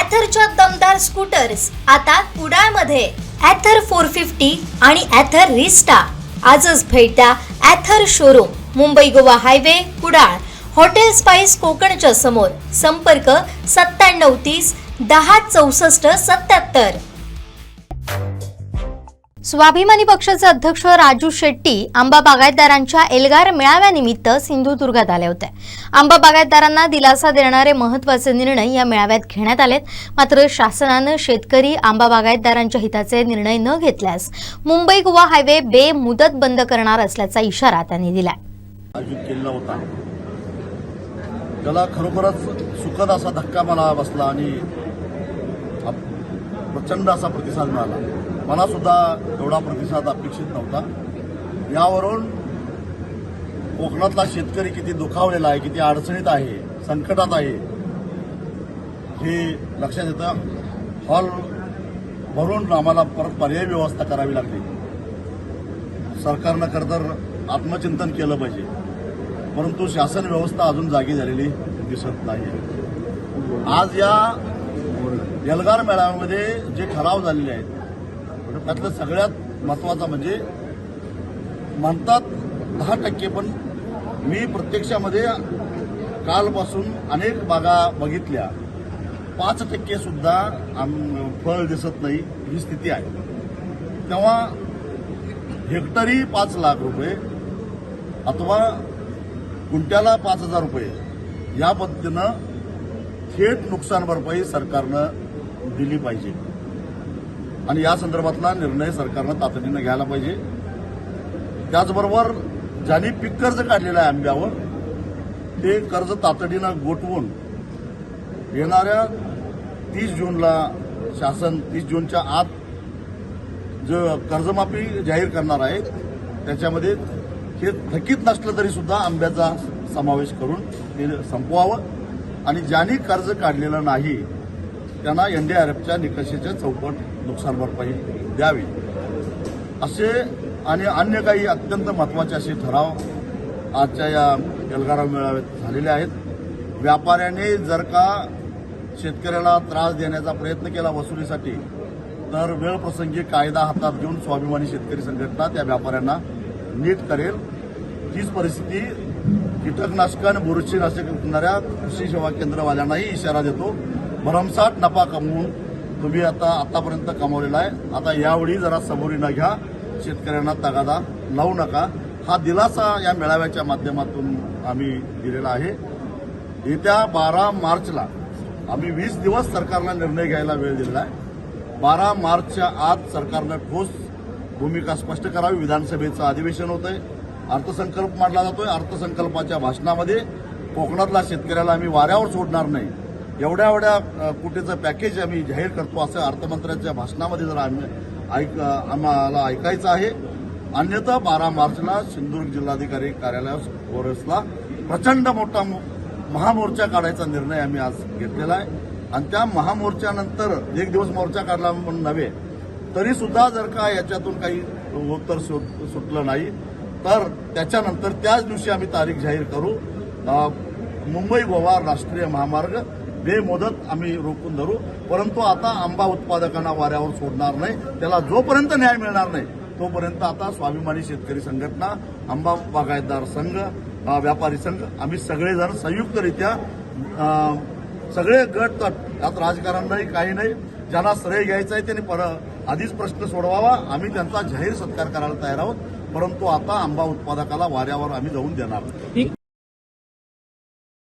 ॲथरच्या दमदार स्कूटर्स आता कुडाळमध्ये ॲथर 450 आणि ॲथर रिस्टा. आजच भेट द्या Ather showroom, Mumbai Goa highway, Kudal, hotel spice कोकणच्या समोर. संपर्क 9730 10 64 77. स्वाभिमानी पक्षाचे अध्यक्ष राजू शेट्टी आंबा बागायतदारांच्या एल्गार मेळाव्यानिमित्त सिंधुदुर्गात आले होते. आंबा बागायतदारांना दिलासा देणारे महत्त्वाचे निर्णय या मेळाव्यात घेण्यात आलेत. मात्र शासनाने शेतकरी आंबा बागायतदारांच्या हिताचे निर्णय न घेतल्यास मुंबई गोवा हायवे बेमुदत बंद करणार असल्याचा इशारा त्यांनी दिला. त्याला खरोखरच सुखद असा धक्का मला बसला आणि प्रचंड असा प्रतिसाद मिळाला. मला सुद्धा एवढा प्रतिसाद अपेक्षित नव्हता. यावरून कोकणातला शेतकरी किती दुखावलेला आहे, किती अडचणीत आहे, संकटात आहे हे लक्षात येतं. हॉल भरून आम्हाला परत पर्यायी व्यवस्था करावी लागली. सरकारनं खरं तर आत्मचिंतन केलं पाहिजे, परंतु शासन व्यवस्था अजून जागी झालेली दिसत नाही. आज या एल्गार मेळाव्यामध्ये जे ठराव झालेले आहेत त्यातलं सगळ्यात महत्त्वाचा म्हणजे म्हणतात 10%, पण मी प्रत्यक्षामध्ये कालपासून अनेक बागा बघितल्या, 5% सुद्धा फळ दिसत नाही ही स्थिती आहे. तेव्हा हेक्टरी 5 लाख रुपये अथवा गुंठ्याला 5,000 रुपये या पद्धतीनं थेट नुकसान भरपाई सरकारनं दिली पाहिजे आणि या संदर्भातला निर्णय सरकारनं तातडीनं घ्यायला पाहिजे. त्याचबरोबर ज्यांनी पीक कर्ज काढलेलं आहे आंब्यावर, ते कर्ज तातडीनं गोठवून येणाऱ्या 30 जूनला शासन 30 जूनच्या आत जो कर्जमाफी जाहीर करणार आहे त्याच्यामध्ये हे थकीत नसलं तरी सुद्धा आंब्याचा समावेश करून ते संपवावं आणि ज्यांनी कर्ज काढलेलं नाही त्यांना एनडीआरएफच्या निकषाच्या चौपट नुकसान भरपाई द्यावी. असे आणि अन्य काही अत्यंत महत्त्वाचे असे ठराव आजच्या या एल्गार मेळाव्यात झालेले आहेत. व्यापाऱ्याने जर का शेतकऱ्याला त्रास देण्याचा प्रयत्न केला वसुलीसाठी, तर वेळप्रसंगी कायदा हातात घेऊन स्वाभिमानी शेतकरी संघटना त्या व्यापाऱ्यांना नीट करेल. तीच परिस्थिती कीटकनाशक आणि बुरशीनाशक विकणाऱ्या कृषी सेवा केंद्रवाल्यांनाही इशारा देतो. भरमसाठ नफा कमवून तुम्ही आतापर्यंत कमावलेला आहे, आता यावेळी जरा सबुरीनं घ्या, शेतकऱ्यांना तगादा लावू नका. हा दिलासा या मेळाव्याच्या माध्यमातून आम्ही दिलेला आहे. येत्या 12 मार्चला आम्ही 20 दिवस सरकारला निर्णय घ्यायला वेळ दिलेला आहे. 12 मार्चच्या आत सरकारनं ठोस भूमिका स्पष्ट करावी. विधानसभेचं अधिवेशन होतंय, अर्थसंकल्प मांडला जातोय. अर्थसंकल्पाच्या भाषणामध्ये कोकणातल्या शेतकऱ्याला आम्ही वाऱ्यावर सोडणार नाही, एवढ्या कोटीचं पॅकेज आम्ही जाहीर करतो असं अर्थमंत्र्यांच्या भाषणामध्ये जर आम्हाला ऐकायचं आहे. अन्यथा 12 मार्चला सिंधुदुर्ग जिल्हाधिकारी कार्यालयावर प्रचंड मोठा महामोर्चा काढायचा निर्णय आम्ही आज घेतलेला आहे. आणि त्या महामोर्चानंतर एक दिवस मोर्चा काढला म्हणून नव्हे, तरी सुद्धा जर का याच्यातून काही उत्तर सुटलं नाही तर त्याच्यानंतर त्याच दिवशी आम्ही तारीख जाहीर करू. मुंबई गोवा राष्ट्रीय महामार्ग बेमुदत आम्ही रोखून धरू. परंतु आता आंबा उत्पादकांना वाऱ्यावर सोडणार नाही. त्याला जोपर्यंत न्याय मिळणार नाही तोपर्यंत आता स्वाभिमानी शेतकरी संघटना, आंबा बागायतदार संघ, व्यापारी संघ आम्ही सगळेजण संयुक्तरित्या सगळे गट तट, यात राजकारण नाही, काही नाही. ज्यांना श्रेय घ्यायचं आहे त्यांनी आधीच प्रश्न सोडवावा. आम्ही त्यांचा जाहीर सत्कार करायला तयार आहोत, परंतु आता आंबा उत्पादकाला वाऱ्यावर आम्ही जाऊन देणार.